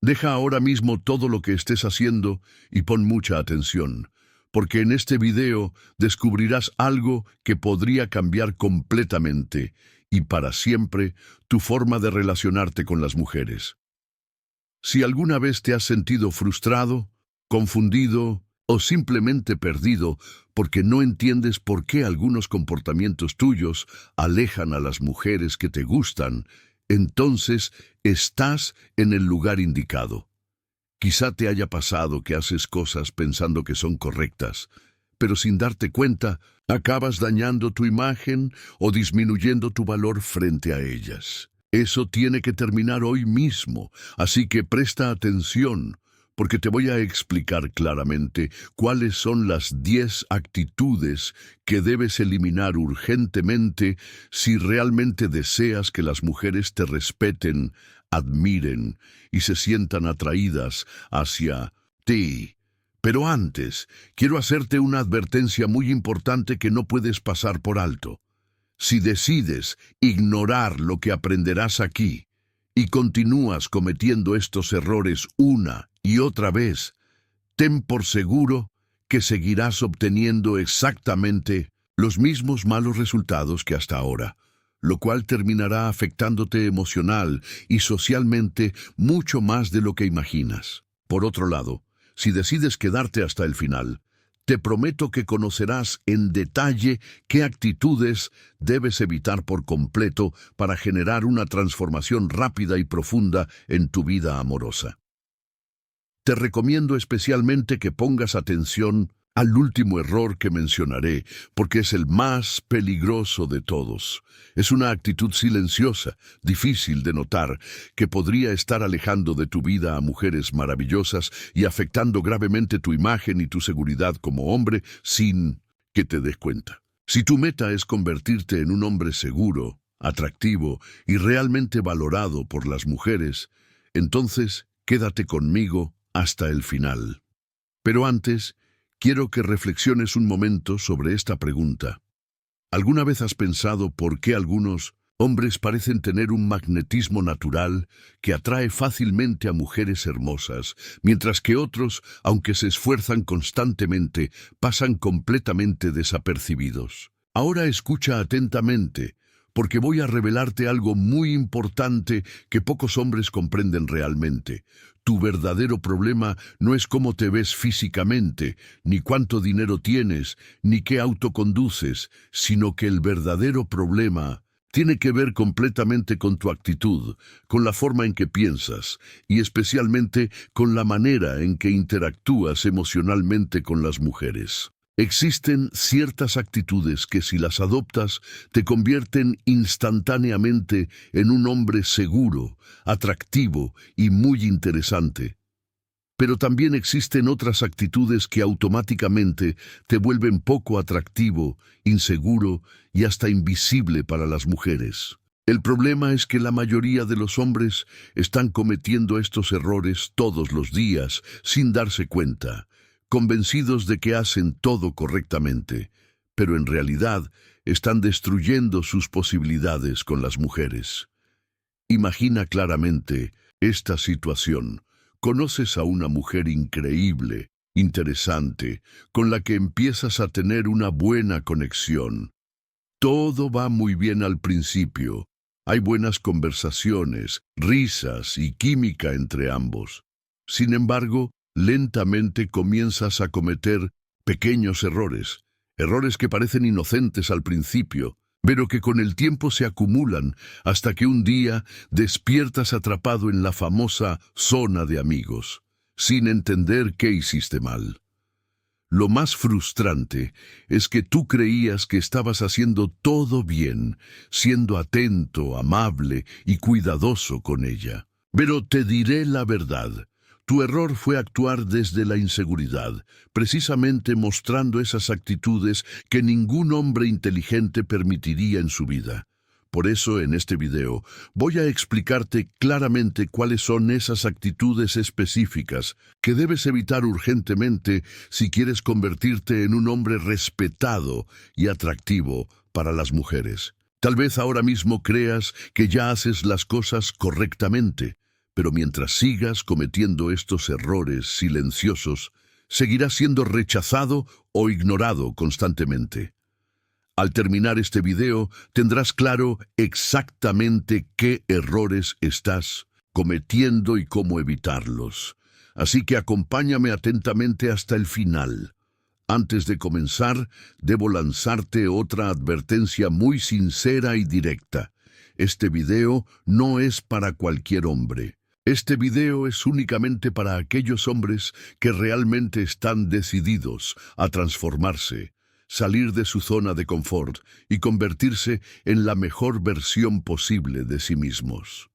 Deja ahora mismo todo lo que estés haciendo y pon mucha atención, porque en este video descubrirás algo que podría cambiar completamente y para siempre tu forma de relacionarte con las mujeres. Si alguna vez te has sentido frustrado, confundido o simplemente perdido porque no entiendes por qué algunos comportamientos tuyos alejan a las mujeres que te gustan, entonces estás en el lugar indicado. Quizá te haya pasado que haces cosas pensando que son correctas, pero sin darte cuenta, acabas dañando tu imagen o disminuyendo tu valor frente a ellas. Eso tiene que terminar hoy mismo, así que presta atención, porque te voy a explicar claramente cuáles son las 10 actitudes que debes eliminar urgentemente si realmente deseas que las mujeres te respeten, admiren y se sientan atraídas hacia ti. Pero antes, quiero hacerte una advertencia muy importante que no puedes pasar por alto. Si decides ignorar lo que aprenderás aquí y continúas cometiendo estos errores una y otra vez, ten por seguro que seguirás obteniendo exactamente los mismos malos resultados que hasta ahora, lo cual terminará afectándote emocional y socialmente mucho más de lo que imaginas. Por otro lado, si decides quedarte hasta el final, te prometo que conocerás en detalle qué actitudes debes evitar por completo para generar una transformación rápida y profunda en tu vida amorosa. Te recomiendo especialmente que pongas atención al último error que mencionaré, porque es el más peligroso de todos. Es una actitud silenciosa, difícil de notar, que podría estar alejando de tu vida a mujeres maravillosas y afectando gravemente tu imagen y tu seguridad como hombre sin que te des cuenta. Si tu meta es convertirte en un hombre seguro, atractivo y realmente valorado por las mujeres, entonces quédate conmigo hasta el final. Pero antes, quiero que reflexiones un momento sobre esta pregunta. ¿Alguna vez has pensado por qué algunos hombres parecen tener un magnetismo natural que atrae fácilmente a mujeres hermosas, mientras que otros, aunque se esfuerzan constantemente, pasan completamente desapercibidos? Ahora escucha atentamente, porque voy a revelarte algo muy importante que pocos hombres comprenden realmente. Tu verdadero problema no es cómo te ves físicamente, ni cuánto dinero tienes, ni qué auto conduces, sino que el verdadero problema tiene que ver completamente con tu actitud, con la forma en que piensas, y especialmente con la manera en que interactúas emocionalmente con las mujeres. Existen ciertas actitudes que si las adoptas te convierten instantáneamente en un hombre seguro, atractivo y muy interesante. Pero también existen otras actitudes que automáticamente te vuelven poco atractivo, inseguro y hasta invisible para las mujeres. El problema es que la mayoría de los hombres están cometiendo estos errores todos los días sin darse cuenta, convencidos de que hacen todo correctamente, pero en realidad están destruyendo sus posibilidades con las mujeres. Imagina claramente esta situación. Conoces a una mujer increíble, interesante, con la que empiezas a tener una buena conexión. Todo va muy bien al principio. Hay buenas conversaciones, risas y química entre ambos. Sin embargo, lentamente comienzas a cometer pequeños errores que parecen inocentes al principio, pero que con el tiempo se acumulan hasta que un día despiertas atrapado en la famosa zona de amigos, sin entender qué hiciste mal. Lo más frustrante es que tú creías que estabas haciendo todo bien, siendo atento, amable y cuidadoso con ella. Pero te diré la verdad. Tu error fue actuar desde la inseguridad, precisamente mostrando esas actitudes que ningún hombre inteligente permitiría en su vida. Por eso, en este video, voy a explicarte claramente cuáles son esas actitudes específicas que debes evitar urgentemente si quieres convertirte en un hombre respetado y atractivo para las mujeres. Tal vez ahora mismo creas que ya haces las cosas correctamente, Pero mientras sigas cometiendo estos errores silenciosos, seguirás siendo rechazado o ignorado constantemente. Al terminar este video, tendrás claro exactamente qué errores estás cometiendo y cómo evitarlos. Así que acompáñame atentamente hasta el final. Antes de comenzar, debo lanzarte otra advertencia muy sincera y directa. Este video no es para cualquier hombre. Este video es únicamente para aquellos hombres que realmente están decididos a transformarse, salir de su zona de confort y convertirse en la mejor versión posible de sí mismos.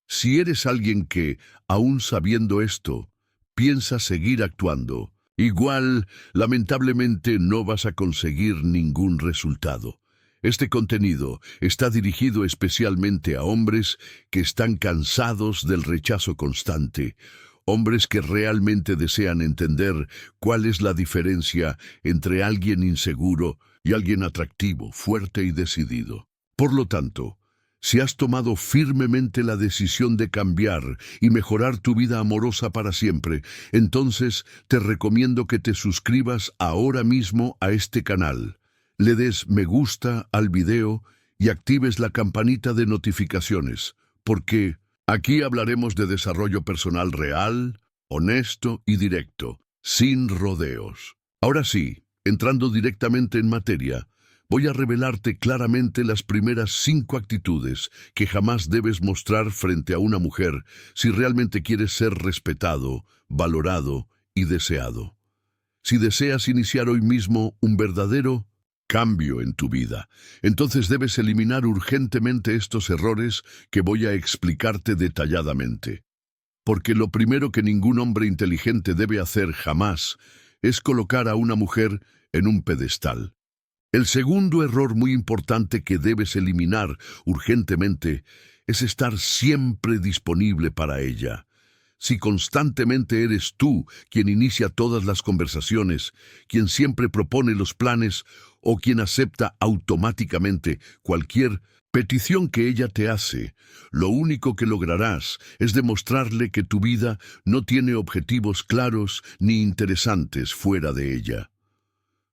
Si eres alguien que, aún sabiendo esto, piensa seguir actuando, igual, lamentablemente, no vas a conseguir ningún resultado. Este contenido está dirigido especialmente a hombres que están cansados del rechazo constante, hombres que realmente desean entender cuál es la diferencia entre alguien inseguro y alguien atractivo, fuerte y decidido. Por lo tanto, si has tomado firmemente la decisión de cambiar y mejorar tu vida amorosa para siempre, entonces te recomiendo que te suscribas ahora mismo a este canal, le des me gusta al video y actives la campanita de notificaciones, porque aquí hablaremos de desarrollo personal real, honesto y directo, sin rodeos. Ahora sí, entrando directamente en materia, voy a revelarte claramente las primeras 5 actitudes que jamás debes mostrar frente a una mujer si realmente quieres ser respetado, valorado y deseado. Si deseas iniciar hoy mismo un verdadero cambio en tu vida, entonces debes eliminar urgentemente estos errores que voy a explicarte detalladamente. Porque lo primero que ningún hombre inteligente debe hacer jamás es colocar a una mujer en un pedestal. El segundo error muy importante que debes eliminar urgentemente es estar siempre disponible para ella. Si constantemente eres tú quien inicia todas las conversaciones, quien siempre propone los planes o quien acepta automáticamente cualquier petición que ella te hace, lo único que lograrás es demostrarle que tu vida no tiene objetivos claros ni interesantes fuera de ella.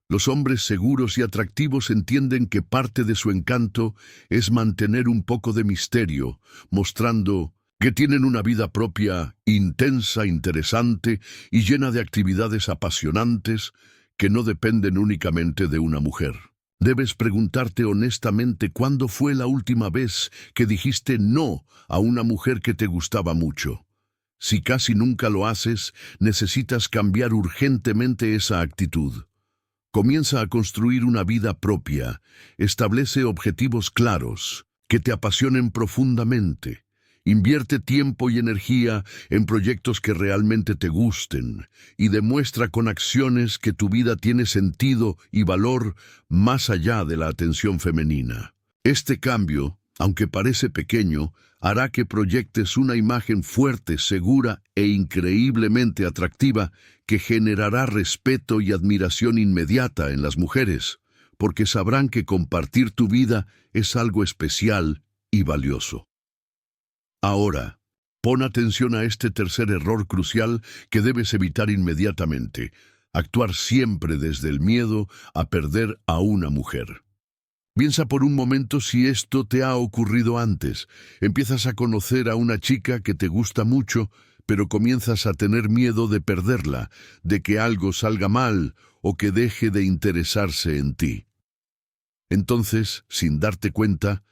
Los hombres seguros y atractivos entienden que parte de su encanto es mantener un poco de misterio, mostrando que tienen una vida propia, intensa, interesante y llena de actividades apasionantes que no dependen únicamente de una mujer. Debes preguntarte honestamente cuándo fue la última vez que dijiste no a una mujer que te gustaba mucho. Si casi nunca lo haces, necesitas cambiar urgentemente esa actitud. Comienza a construir una vida propia, establece objetivos claros, que te apasionen profundamente. Invierte tiempo y energía en proyectos que realmente te gusten y demuestra con acciones que tu vida tiene sentido y valor más allá de la atención femenina. Este cambio, aunque parece pequeño, hará que proyectes una imagen fuerte, segura e increíblemente atractiva que generará respeto y admiración inmediata en las mujeres, porque sabrán que compartir tu vida es algo especial y valioso. Ahora, pon atención a este tercer error crucial que debes evitar inmediatamente: actuar siempre desde el miedo a perder a una mujer. Piensa por un momento si esto te ha ocurrido antes. Empiezas a conocer a una chica que te gusta mucho, pero comienzas a tener miedo de perderla, de que algo salga mal o que deje de interesarse en ti. Entonces, sin darte cuenta,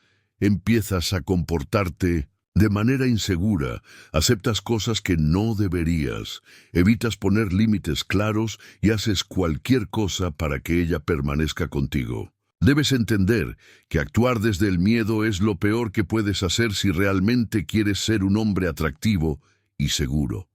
empiezas a comportarte de manera insegura, aceptas cosas que no deberías, evitas poner límites claros y haces cualquier cosa para que ella permanezca contigo. Debes entender que actuar desde el miedo es lo peor que puedes hacer si realmente quieres ser un hombre atractivo y seguro.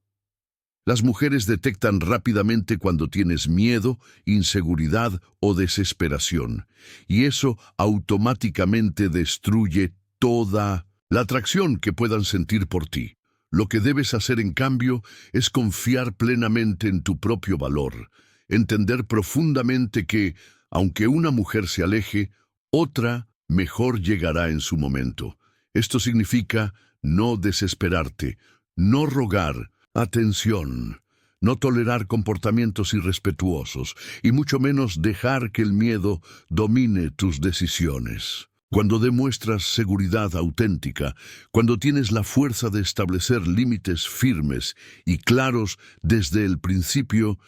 Las mujeres detectan rápidamente cuando tienes miedo, inseguridad o desesperación, y eso automáticamente destruye toda la atracción que puedan sentir por ti. Lo que debes hacer, en cambio, es confiar plenamente en tu propio valor, entender profundamente que, aunque una mujer se aleje, otra mejor llegará en su momento. Esto significa no desesperarte, No rogar, atención, no tolerar comportamientos irrespetuosos y mucho menos dejar que el miedo domine tus decisiones. Cuando demuestras seguridad auténtica, cuando tienes la fuerza de establecer límites firmes y claros desde el principio,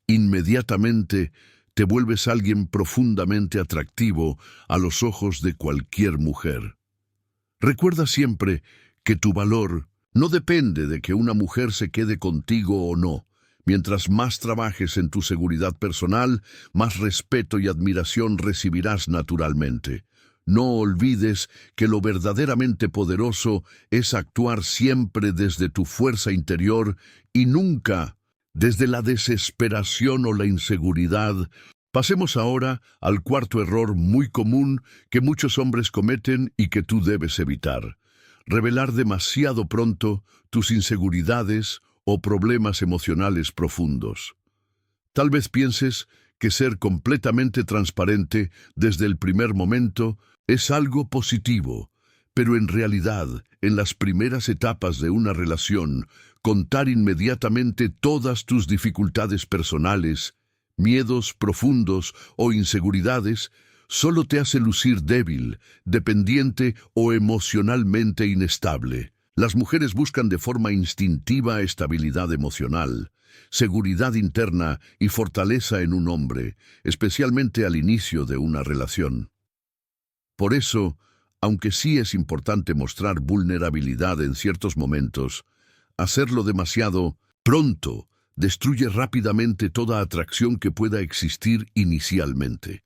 inmediatamente te vuelves alguien profundamente atractivo a los ojos de cualquier mujer. Recuerda siempre que tu valor no depende de que una mujer se quede contigo o no. Mientras más trabajes en tu seguridad personal, más respeto y admiración recibirás naturalmente. No olvides que lo verdaderamente poderoso es actuar siempre desde tu fuerza interior y nunca desde la desesperación o la inseguridad. Pasemos ahora al cuarto error muy común que muchos hombres cometen y que tú debes evitar: revelar demasiado pronto tus inseguridades o problemas emocionales profundos. Tal vez pienses que ser completamente transparente desde el primer momento es algo positivo, pero en realidad, en las primeras etapas de una relación, contar inmediatamente todas tus dificultades personales, miedos profundos o inseguridades solo te hace lucir débil, dependiente o emocionalmente inestable. Las mujeres buscan de forma instintiva estabilidad emocional, seguridad interna y fortaleza en un hombre, especialmente al inicio de una relación. Por eso, aunque sí es importante mostrar vulnerabilidad en ciertos momentos, hacerlo demasiado pronto destruye rápidamente toda atracción que pueda existir inicialmente.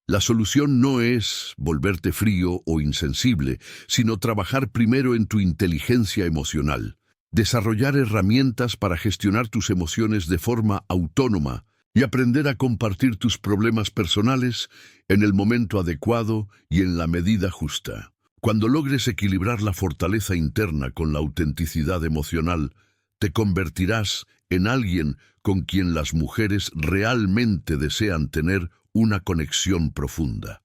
La solución no es volverte frío o insensible, sino trabajar primero en tu inteligencia emocional, desarrollar herramientas para gestionar tus emociones de forma autónoma y aprender a compartir tus problemas personales en el momento adecuado y en la medida justa. Cuando logres equilibrar la fortaleza interna con la autenticidad emocional, te convertirás en alguien con quien las mujeres realmente desean tener una conexión profunda.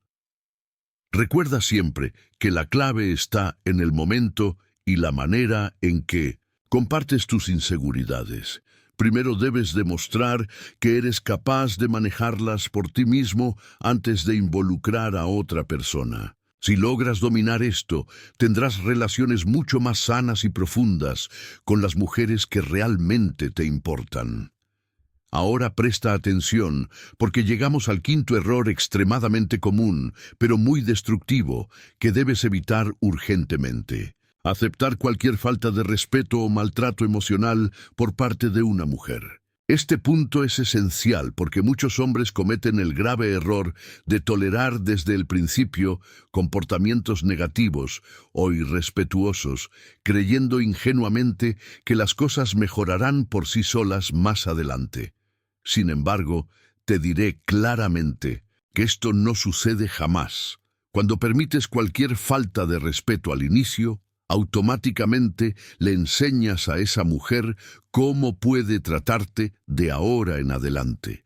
Recuerda siempre que la clave está en el momento y la manera en que compartes tus inseguridades. Primero debes demostrar que eres capaz de manejarlas por ti mismo antes de involucrar a otra persona. Si logras dominar esto, tendrás relaciones mucho más sanas y profundas con las mujeres que realmente te importan. Ahora presta atención, porque llegamos al quinto error extremadamente común, pero muy destructivo, que debes evitar urgentemente: aceptar cualquier falta de respeto o maltrato emocional por parte de una mujer. Este punto es esencial porque muchos hombres cometen el grave error de tolerar desde el principio comportamientos negativos o irrespetuosos, creyendo ingenuamente que las cosas mejorarán por sí solas más adelante. Sin embargo, te diré claramente que esto no sucede jamás. Cuando permites cualquier falta de respeto al inicio, automáticamente le enseñas a esa mujer cómo puede tratarte de ahora en adelante.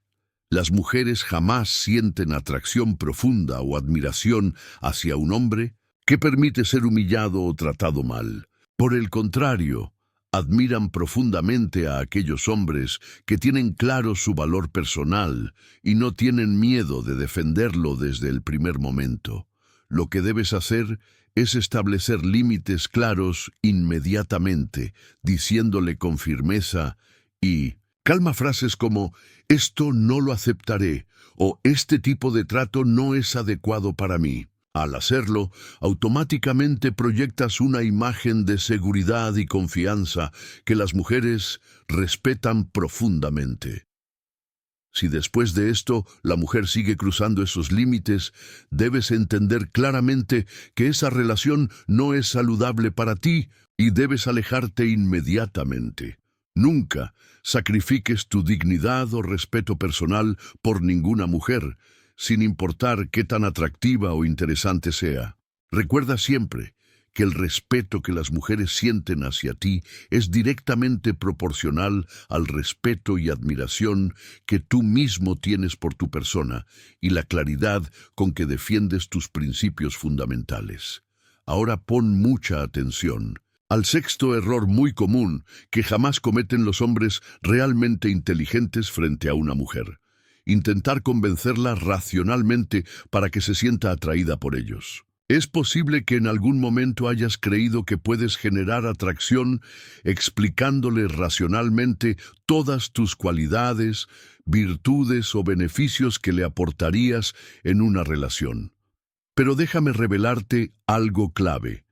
Las mujeres jamás sienten atracción profunda o admiración hacia un hombre que permite ser humillado o tratado mal. Por el contrario, admiran profundamente a aquellos hombres que tienen claro su valor personal y no tienen miedo de defenderlo desde el primer momento. Lo que debes hacer es establecer límites claros inmediatamente, diciéndole con firmeza y calma frases como «esto no lo aceptaré» o «este tipo de trato no es adecuado para mí». Al hacerlo, automáticamente proyectas una imagen de seguridad y confianza que las mujeres respetan profundamente. Si después de esto la mujer sigue cruzando esos límites, debes entender claramente que esa relación no es saludable para ti y debes alejarte inmediatamente. Nunca sacrifiques tu dignidad o respeto personal por ninguna mujer, sin importar qué tan atractiva o interesante sea. Recuerda siempre que el respeto que las mujeres sienten hacia ti es directamente proporcional al respeto y admiración que tú mismo tienes por tu persona y la claridad con que defiendes tus principios fundamentales. Ahora pon mucha atención. Al sexto error muy común que jamás cometen los hombres realmente inteligentes frente a una mujer: intentar convencerla racionalmente para que se sienta atraída por ellos. Es posible que en algún momento hayas creído que puedes generar atracción explicándole racionalmente todas tus cualidades, virtudes o beneficios que le aportarías en una relación. Pero déjame revelarte algo clave.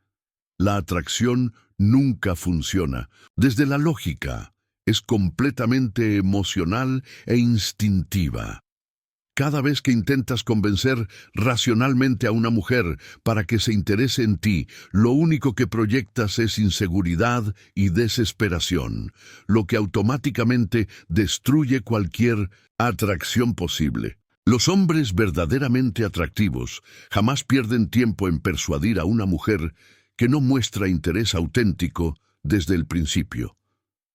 La atracción nunca funciona desde la lógica. Es completamente emocional e instintiva. Cada vez que intentas convencer racionalmente a una mujer para que se interese en ti, lo único que proyectas es inseguridad y desesperación, lo que automáticamente destruye cualquier atracción posible. Los hombres verdaderamente atractivos jamás pierden tiempo en persuadir a una mujer que no muestra interés auténtico desde el principio.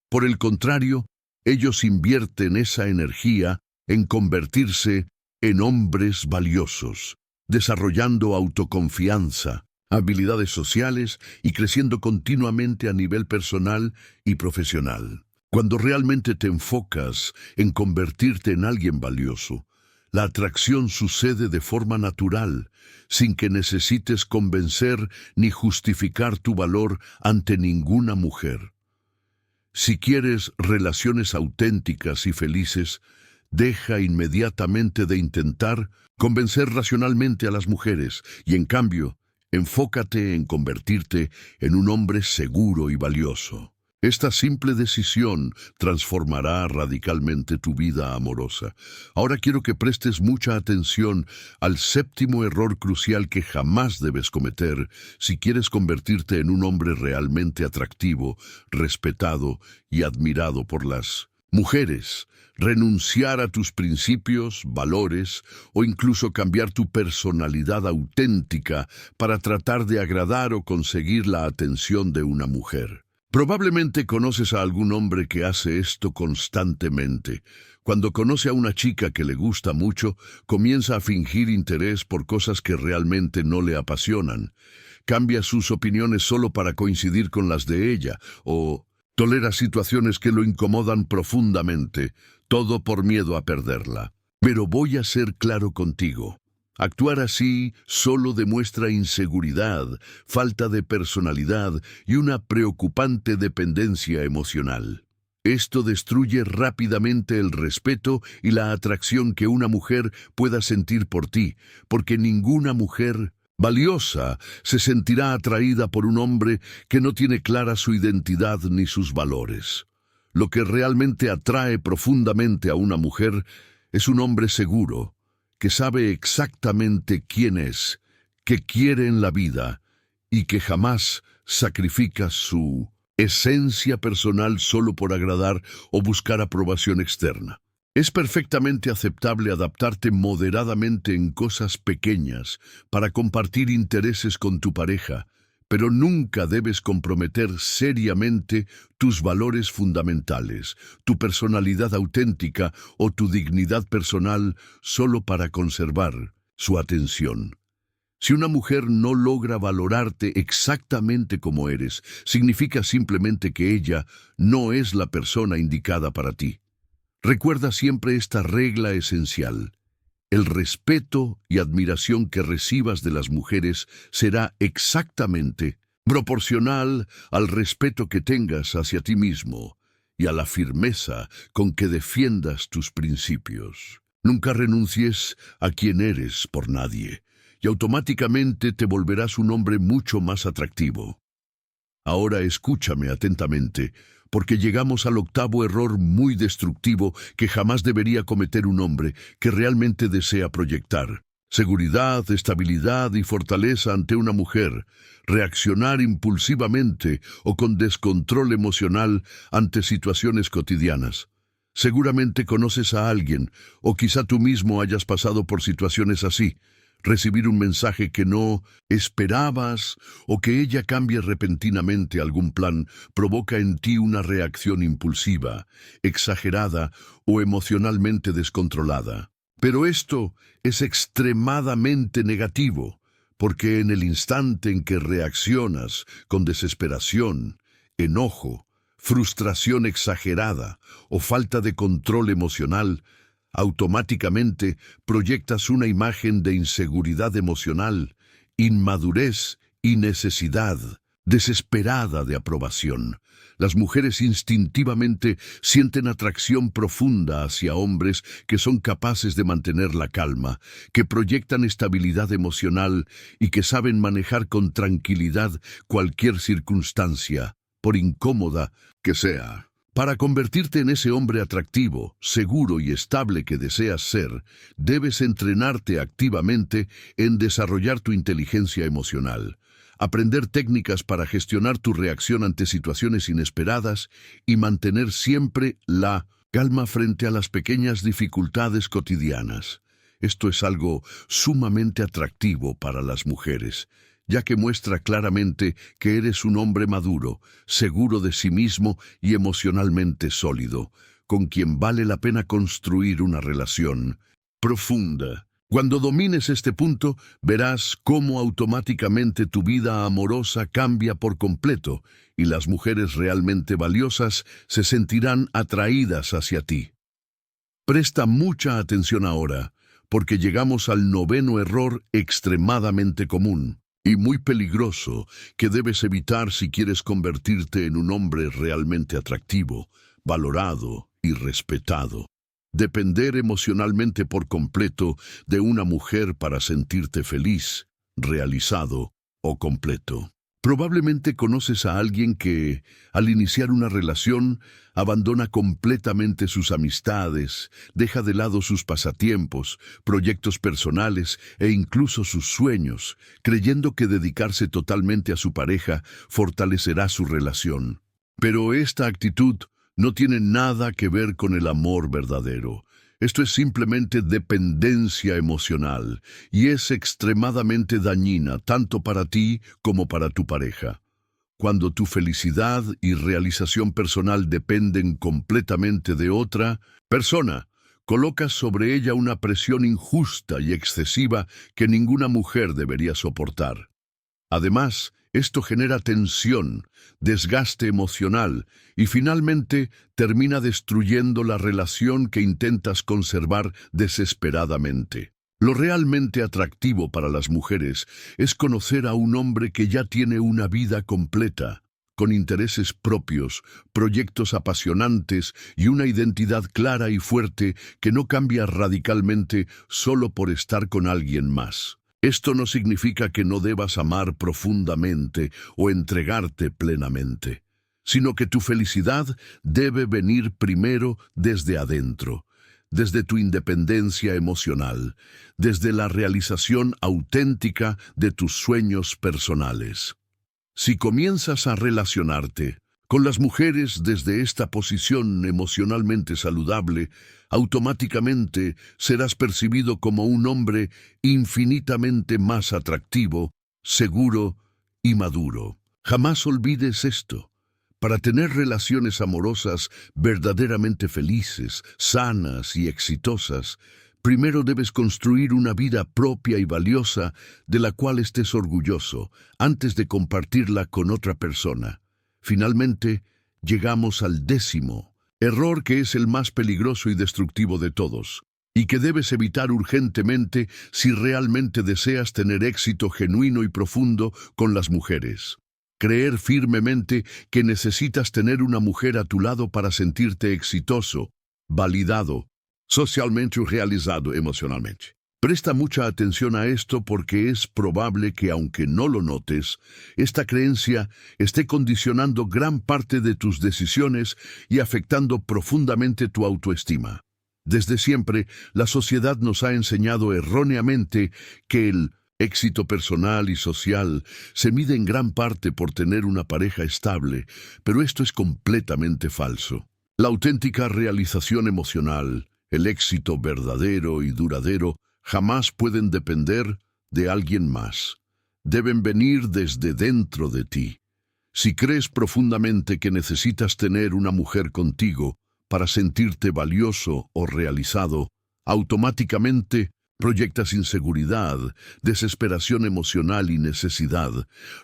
Por el contrario, ellos invierten esa energía en convertirse en hombres valiosos, desarrollando autoconfianza, habilidades sociales y creciendo continuamente a nivel personal y profesional. Cuando realmente te enfocas en convertirte en alguien valioso, la atracción sucede de forma natural, sin que necesites convencer ni justificar tu valor ante ninguna mujer. Si quieres relaciones auténticas y felices, deja inmediatamente de intentar convencer racionalmente a las mujeres y, en cambio, enfócate en convertirte en un hombre seguro y valioso. Esta simple decisión transformará radicalmente tu vida amorosa. Ahora quiero que prestes mucha atención al séptimo error crucial que jamás debes cometer si quieres convertirte en un hombre realmente atractivo, respetado y admirado por las mujeres. Renunciar a tus principios, valores o incluso cambiar tu personalidad auténtica para tratar de agradar o conseguir la atención de una mujer. Probablemente conoces a algún hombre que hace esto constantemente. Cuando conoce a una chica que le gusta mucho, comienza a fingir interés por cosas que realmente no le apasionan. Cambia sus opiniones solo para coincidir con las de ella, o tolera situaciones que lo incomodan profundamente, todo por miedo a perderla. Pero voy a ser claro contigo. Actuar así solo demuestra inseguridad, falta de personalidad y una preocupante dependencia emocional. Esto destruye rápidamente el respeto y la atracción que una mujer pueda sentir por ti, porque ninguna mujer valiosa se sentirá atraída por un hombre que no tiene clara su identidad ni sus valores. Lo que realmente atrae profundamente a una mujer es un hombre seguro, que sabe exactamente quién es, qué quiere en la vida y que jamás sacrifica su esencia personal solo por agradar o buscar aprobación externa. Es perfectamente aceptable adaptarte moderadamente en cosas pequeñas para compartir intereses con tu pareja, pero nunca debes comprometer seriamente tus valores fundamentales, tu personalidad auténtica o tu dignidad personal solo para conservar su atención. Si una mujer no logra valorarte exactamente como eres, significa simplemente que ella no es la persona indicada para ti. Recuerda siempre esta regla esencial. El respeto y admiración que recibas de las mujeres será exactamente proporcional al respeto que tengas hacia ti mismo y a la firmeza con que defiendas tus principios. Nunca renuncies a quien eres por nadie, y automáticamente te volverás un hombre mucho más atractivo. Ahora escúchame atentamente, porque llegamos al octavo error muy destructivo que jamás debería cometer un hombre que realmente desea proyectar: seguridad, estabilidad y fortaleza ante una mujer, reaccionar impulsivamente o con descontrol emocional ante situaciones cotidianas. Seguramente conoces a alguien, o quizá tú mismo hayas pasado por situaciones así. Recibir un mensaje que no esperabas o que ella cambie repentinamente algún plan provoca en ti una reacción impulsiva, exagerada o emocionalmente descontrolada. Pero esto es extremadamente negativo, porque en el instante en que reaccionas con desesperación, enojo, frustración exagerada o falta de control emocional, automáticamente proyectas una imagen de inseguridad emocional, inmadurez y necesidad desesperada de aprobación. Las mujeres instintivamente sienten atracción profunda hacia hombres que son capaces de mantener la calma, que proyectan estabilidad emocional y que saben manejar con tranquilidad cualquier circunstancia, por incómoda que sea. Para convertirte en ese hombre atractivo, seguro y estable que deseas ser, debes entrenarte activamente en desarrollar tu inteligencia emocional, aprender técnicas para gestionar tu reacción ante situaciones inesperadas y mantener siempre la calma frente a las pequeñas dificultades cotidianas. Esto es algo sumamente atractivo para las mujeres, ya que muestra claramente que eres un hombre maduro, seguro de sí mismo y emocionalmente sólido, con quien vale la pena construir una relación profunda. Cuando domines este punto, verás cómo automáticamente tu vida amorosa cambia por completo y las mujeres realmente valiosas se sentirán atraídas hacia ti. Presta mucha atención ahora, porque llegamos al noveno error extremadamente común y muy peligroso que debes evitar si quieres convertirte en un hombre realmente atractivo, valorado y respetado. Depender emocionalmente por completo de una mujer para sentirte feliz, realizado o completo. Probablemente conoces a alguien que, al iniciar una relación, abandona completamente sus amistades, deja de lado sus pasatiempos, proyectos personales e incluso sus sueños, creyendo que dedicarse totalmente a su pareja fortalecerá su relación. Pero esta actitud no tiene nada que ver con el amor verdadero. Esto es simplemente dependencia emocional y es extremadamente dañina tanto para ti como para tu pareja. Cuando tu felicidad y realización personal dependen completamente de otra persona, colocas sobre ella una presión injusta y excesiva que ninguna mujer debería soportar. Además, esto genera tensión, desgaste emocional y finalmente termina destruyendo la relación que intentas conservar desesperadamente. Lo realmente atractivo para las mujeres es conocer a un hombre que ya tiene una vida completa, con intereses propios, proyectos apasionantes y una identidad clara y fuerte que no cambia radicalmente solo por estar con alguien más. Esto no significa que no debas amar profundamente o entregarte plenamente, sino que tu felicidad debe venir primero desde adentro, desde tu independencia emocional, desde la realización auténtica de tus sueños personales. Si comienzas a relacionarte con las mujeres desde esta posición emocionalmente saludable, automáticamente serás percibido como un hombre infinitamente más atractivo, seguro y maduro. Jamás olvides esto. Para tener relaciones amorosas verdaderamente felices, sanas y exitosas, primero debes construir una vida propia y valiosa de la cual estés orgulloso, antes de compartirla con otra persona. Finalmente, llegamos al 10º error, que es el más peligroso y destructivo de todos, y que debes evitar urgentemente si realmente deseas tener éxito genuino y profundo con las mujeres. Creer firmemente que necesitas tener una mujer a tu lado para sentirte exitoso, validado, socialmente realizado emocionalmente. Presta mucha atención a esto porque es probable que, aunque no lo notes, esta creencia esté condicionando gran parte de tus decisiones y afectando profundamente tu autoestima. Desde siempre, la sociedad nos ha enseñado erróneamente que el éxito personal y social se mide en gran parte por tener una pareja estable, pero esto es completamente falso. La auténtica realización emocional, el éxito verdadero y duradero, jamás pueden depender de alguien más. Deben venir desde dentro de ti. Si crees profundamente que necesitas tener una mujer contigo para sentirte valioso o realizado, automáticamente Proyectas inseguridad, desesperación emocional y necesidad,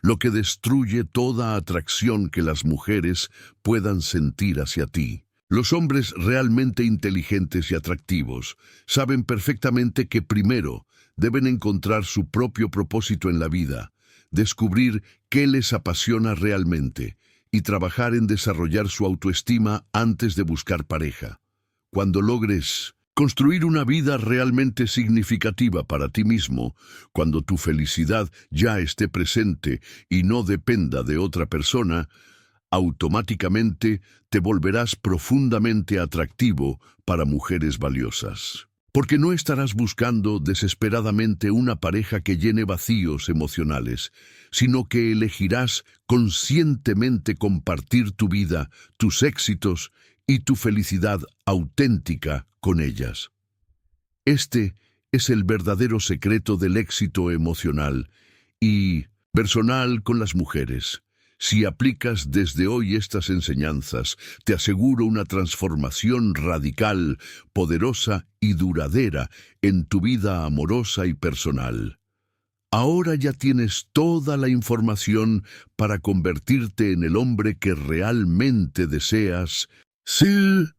lo que destruye toda atracción que las mujeres puedan sentir hacia ti. Los hombres realmente inteligentes y atractivos saben perfectamente que primero deben encontrar su propio propósito en la vida, descubrir qué les apasiona realmente y trabajar en desarrollar su autoestima antes de buscar pareja. Cuando logres construir una vida realmente significativa para ti mismo, cuando tu felicidad ya esté presente y no dependa de otra persona, automáticamente te volverás profundamente atractivo para mujeres valiosas. Porque no estarás buscando desesperadamente una pareja que llene vacíos emocionales, sino que elegirás conscientemente compartir tu vida, tus éxitos y tu felicidad auténtica con ellas. Este es el verdadero secreto del éxito emocional y personal con las mujeres. Si aplicas desde hoy estas enseñanzas, te aseguro una transformación radical, poderosa y duradera en tu vida amorosa y personal. Ahora ya tienes toda la información para convertirte en el hombre que realmente deseas ser.